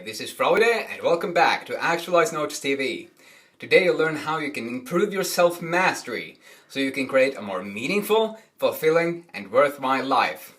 this is Frode and welcome back to ActualizeNotes TV. Today you'll learn how you can improve your self-mastery so you can create a more meaningful, fulfilling and worthwhile life.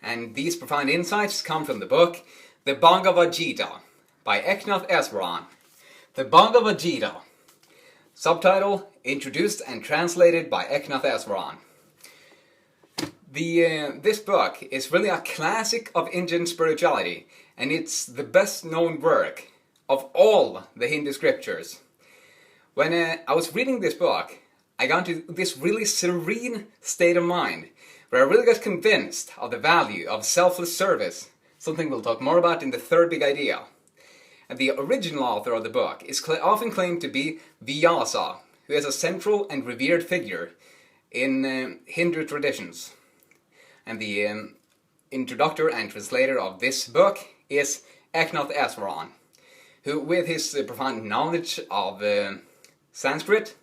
And these profound insights come from the book The Bhagavad Gita by Eknath Easwaran. The Bhagavad Gita. Subtitle, introduced and translated by Eknath Easwaran. This book is really a classic of Indian spirituality, and it's the best known work of all the Hindu scriptures. When I was reading this book, I got into this really serene state of mind, where I really got convinced of the value of selfless service, something we'll talk more about in the third big idea. And the original author of the book is often claimed to be Vyasa, who is a central and revered figure in Hindu traditions. And the introductor and translator of this book is Eknath Easwaran, who with his profound knowledge of Sanskrit,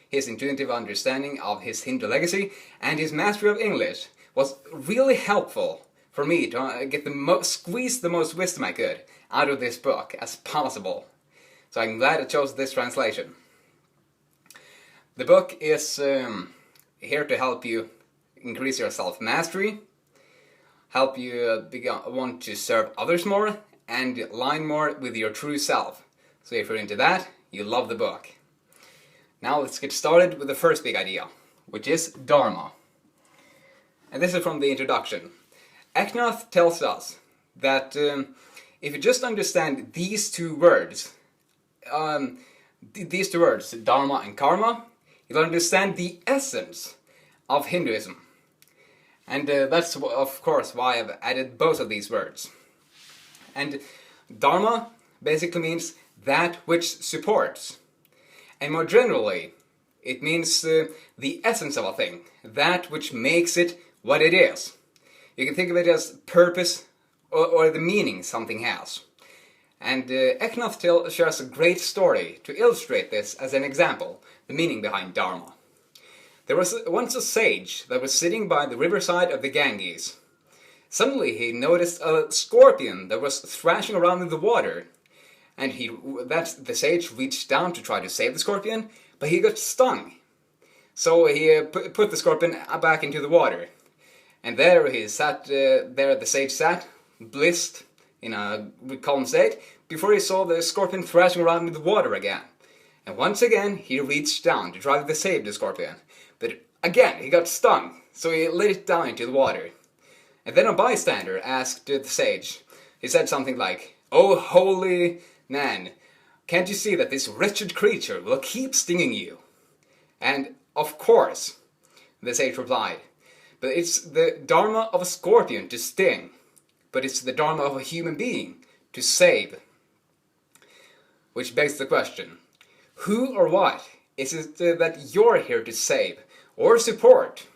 his intuitive understanding of his Hindu legacy, and his mastery of English was really helpful for me to get squeeze the most wisdom I could out of this book as possible. So I'm glad I chose this translation. The book is here to help you increase your self-mastery, help you want to serve others more, and align more with your true self. So if you're into that, you'll love the book. Now let's get started with the first big idea, which is Dharma. And this is from the introduction. Eknath tells us that if you just understand these two words, Dharma and Karma, you'll understand the essence of Hinduism. And that's of course why I've added both of these words. And Dharma basically means that which supports. And more generally, it means the essence of a thing, that which makes it what it is. You can think of it as purpose or the meaning something has. And Eknath shares a great story to illustrate this as an example, the meaning behind Dharma. There was once a sage that was sitting by the riverside of the Ganges. Suddenly he noticed a scorpion that was thrashing around in the water. And the sage reached down to try to save the scorpion, but he got stung. So he put the scorpion back into the water. And there he sat, the sage sat, blissed in a calm state, before he saw the scorpion thrashing around in the water again. And once again he reached down to try to save the scorpion. But again he got stung, so he let it down into the water. And then a bystander asked the sage. He said something like, "Oh holy man, can't you see that this wretched creature will keep stinging you?" And of course, the sage replied, "But it's the dharma of a scorpion to sting, but it's the dharma of a human being to save." Which begs the question, who or what is it that you're here to save or support?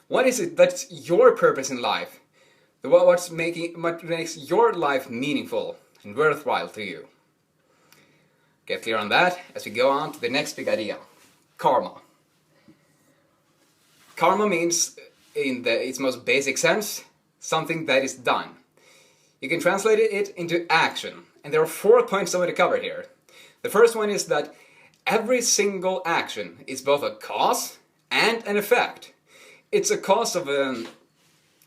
What is it that's your purpose in life? What makes your life meaningful and worthwhile to you? Get clear on that as we go on to the next big idea, karma. Karma means, in its most basic sense, something that is done. You can translate it into action, and there are 4 points I want to cover here. The first one is that every single action is both a cause and an effect. It's a cause of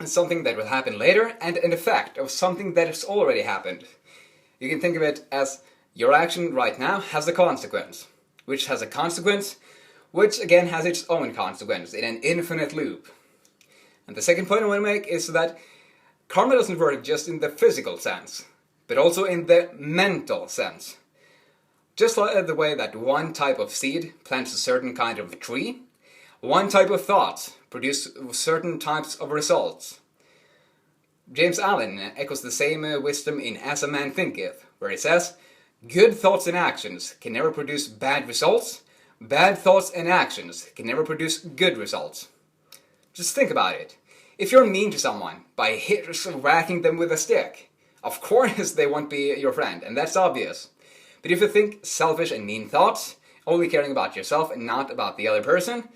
something that will happen later, and an effect of something that has already happened. You can think of it as your action right now has a consequence, which has a consequence, which again has its own consequence in an infinite loop. And the second point I want to make is that karma doesn't work just in the physical sense, but also in the mental sense. Just like the way that one type of seed plants a certain kind of tree, one type of thoughts produce certain types of results. James Allen echoes the same wisdom in As a Man Thinketh, where he says, "Good thoughts and actions can never produce bad results. Bad thoughts and actions can never produce good results." Just think about it. If you're mean to someone by whacking them with a stick, of course they won't be your friend, and that's obvious. But if you think selfish and mean thoughts, only caring about yourself and not about the other person,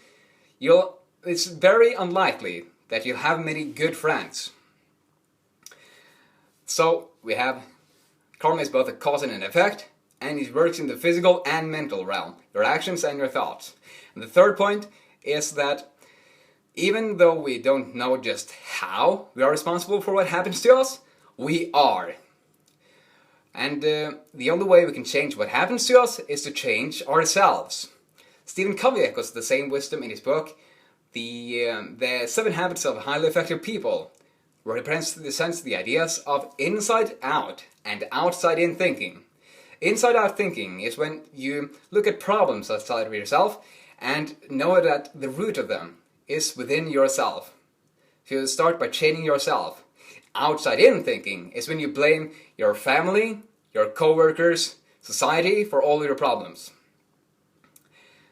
it's very unlikely that you'll have many good friends. So we have Karma is both a cause and an effect, and it works in the physical and mental realm, your actions and your thoughts. And the third point is that even though we don't know just how we are responsible for what happens to us, we are. And the only way we can change what happens to us is to change ourselves. Stephen Covey echoes the same wisdom in his book, The 7 Habits of Highly Effective People, where he presents the ideas of inside-out and outside-in thinking. Inside-out thinking is when you look at problems outside of yourself and know that the root of them is within yourself. So you start by changing yourself. Outside-in thinking is when you blame your family, your co-workers, society for all your problems.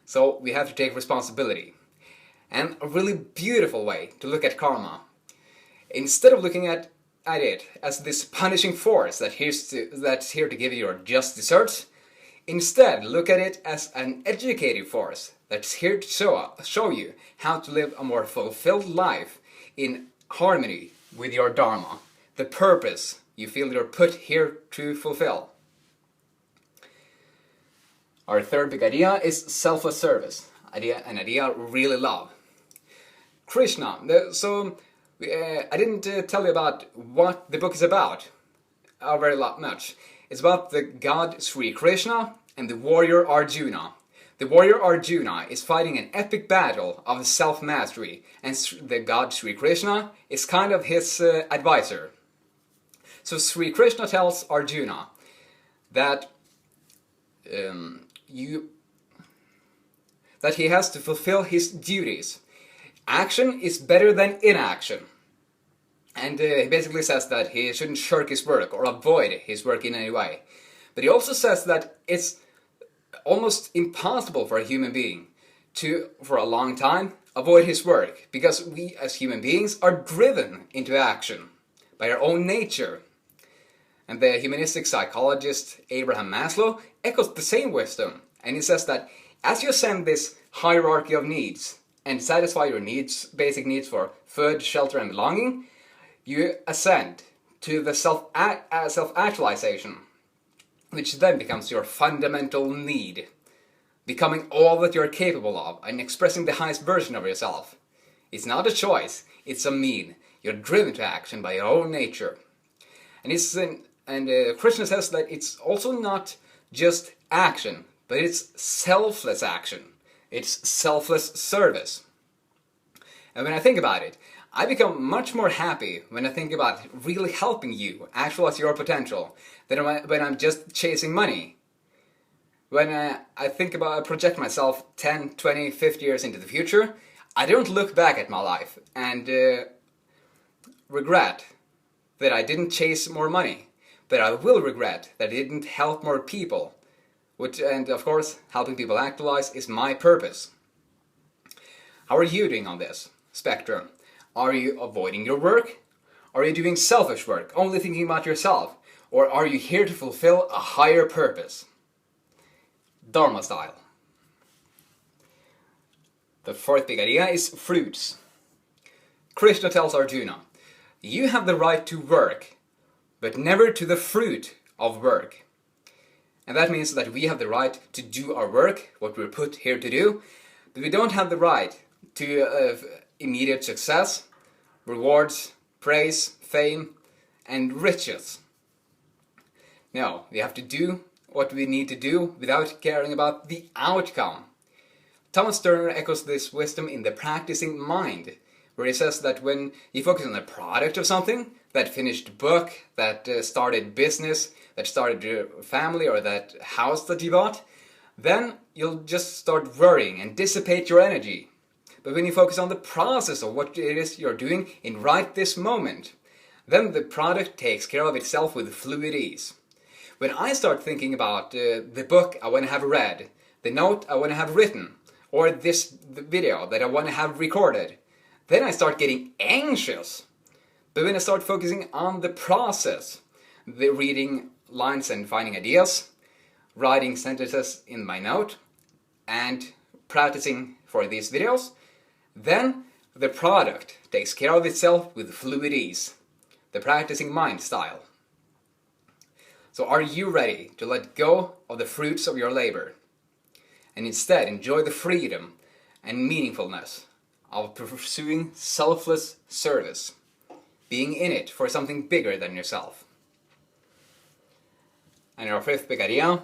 So we have to take responsibility. And a really beautiful way to look at karma, instead of looking at it as this punishing force that's here to give you your just desserts, instead look at it as an educative force that's here to show you how to live a more fulfilled life in harmony with your Dharma, the purpose you feel you're put here to fulfill. Our third big idea is selfless service, an idea I really love. Krishna. I didn't tell you about what the book is about very much. It's about the god Sri Krishna and the warrior Arjuna. The warrior Arjuna is fighting an epic battle of self-mastery, and the god Sri Krishna is kind of his advisor. So Sri Krishna tells Arjuna that he has to fulfill his duties. Action is better than inaction. And he basically says that he shouldn't shirk his work or avoid his work in any way. But he also says that it's almost impossible for a human being to, for a long time, avoid his work, because we as human beings are driven into action by our own nature. And the humanistic psychologist Abraham Maslow echoes the same wisdom, and he says that as you ascend this hierarchy of needs and satisfy your needs, basic needs for food, shelter and belonging, you ascend to the self-actualization, which then becomes your fundamental need, becoming all that you're capable of and expressing the highest version of yourself. It's not a choice, it's a mean. You're driven to action by your own nature. And Krishna says that it's also not just action, but it's selfless action. It's selfless service. And when I think about it, I become much more happy when I think about really helping you actualize your potential than when I'm just chasing money. When I think about, I project myself 10, 20, 50 years into the future, I don't look back at my life and regret that I didn't chase more money. But I will regret that I didn't help more people. And of course, helping people actualize is my purpose. How are you doing on this spectrum? Are you avoiding your work? Are you doing selfish work, only thinking about yourself? Or are you here to fulfill a higher purpose? Dharma style. The fourth big idea is fruits. Krishna tells Arjuna, you have the right to work, but never to the fruit of work. And that means that we have the right to do our work, what we're put here to do, but we don't have the right to immediate success, rewards, praise, fame, and riches. No, we have to do what we need to do without caring about the outcome. Thomas Turner echoes this wisdom in The Practicing Mind, where he says that when you focus on the product of something, that finished book, that started business, that started your family, or that house that you bought, then you'll just start worrying and dissipate your energy. But when you focus on the process of what it is you're doing in right this moment, then the product takes care of itself with fluid ease. When I start thinking about the book I want to have read, the note I want to have written, or the video that I want to have recorded, then I start getting anxious. But when I start focusing on the process, the reading lines and finding ideas, writing sentences in my note, and practicing for these videos, then the product takes care of itself with fluid ease. The Practicing Mind style. So are you ready to let go of the fruits of your labor and instead enjoy the freedom and meaningfulness of pursuing selfless service, being in it for something bigger than yourself? And our fifth big idea,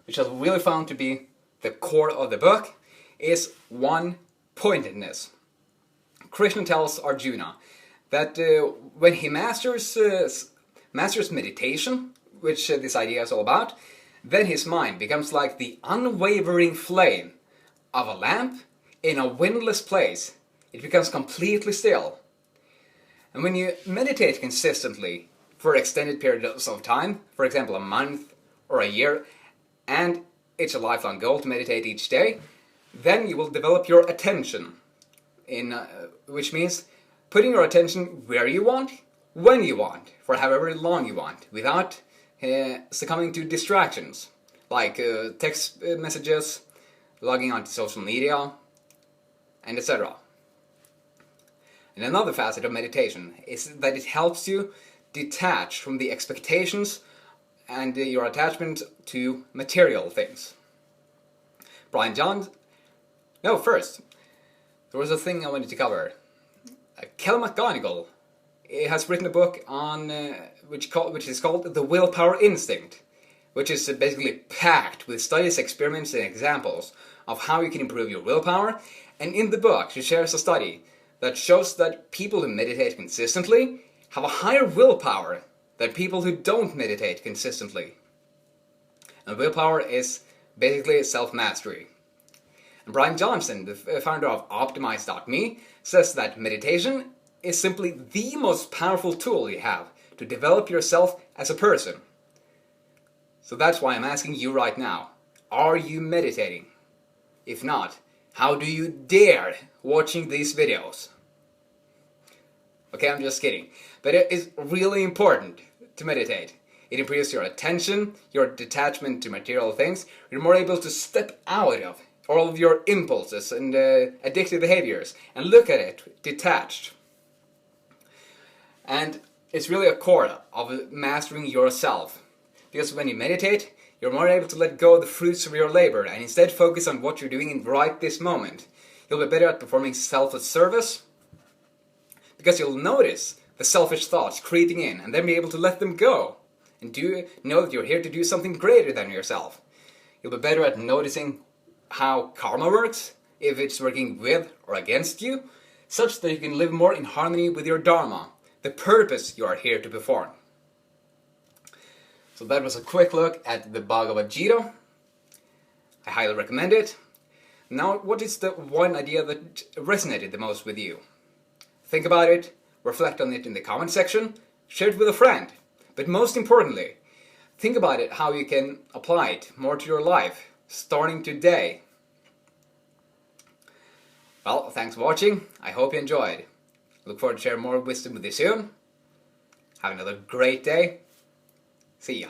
which I really found to be the core of the book, is one-pointedness. Krishna tells Arjuna that when he masters meditation, which this idea is all about, then his mind becomes like the unwavering flame of a lamp in a windless place. It becomes completely still. And when you meditate consistently for extended periods of time, for example a month or a year, and it's a lifelong goal to meditate each day, then you will develop your attention, which means putting your attention where you want, when you want, for however long you want, without succumbing to distractions, like text messages, logging onto social media, and etc. And another facet of meditation is that it helps you detach from the expectations and your attachment to material things. First, there was a thing I wanted to cover. Kel McGonigal has written a book on which is called The Willpower Instinct, which is basically packed with studies, experiments, and examples of how you can improve your willpower. And in the book, she shares a study that shows that people who meditate consistently have a higher willpower than people who don't meditate consistently. And willpower is basically self-mastery. And Brian Johnson, the founder of Optimize.me, says that meditation is simply the most powerful tool you have to develop yourself as a person. So that's why I'm asking you right now, are you meditating? If not, how do you dare watching these videos? Okay, I'm just kidding. But it is really important to meditate. It improves your attention, your detachment to material things. You're more able to step out of all of your impulses and addictive behaviors and look at it detached. And it's really a core of mastering yourself. Because when you meditate, you're more able to let go of the fruits of your labor and instead focus on what you're doing in right this moment. You'll be better at performing selfless service because you'll notice the selfish thoughts creeping in and then be able to let them go and know that you're here to do something greater than yourself. You'll be better at noticing how karma works, if it's working with or against you, such that you can live more in harmony with your Dharma, the purpose you are here to perform. So that was a quick look at the Bhagavad Gita. I highly recommend it. Now, what is the one idea that resonated the most with you? Think about it, reflect on it in the comment section, share it with a friend. But most importantly, think about it how you can apply it more to your life, starting today. Well, thanks for watching. I hope you enjoyed. Look forward to sharing more wisdom with you soon. Have another great day. See ya.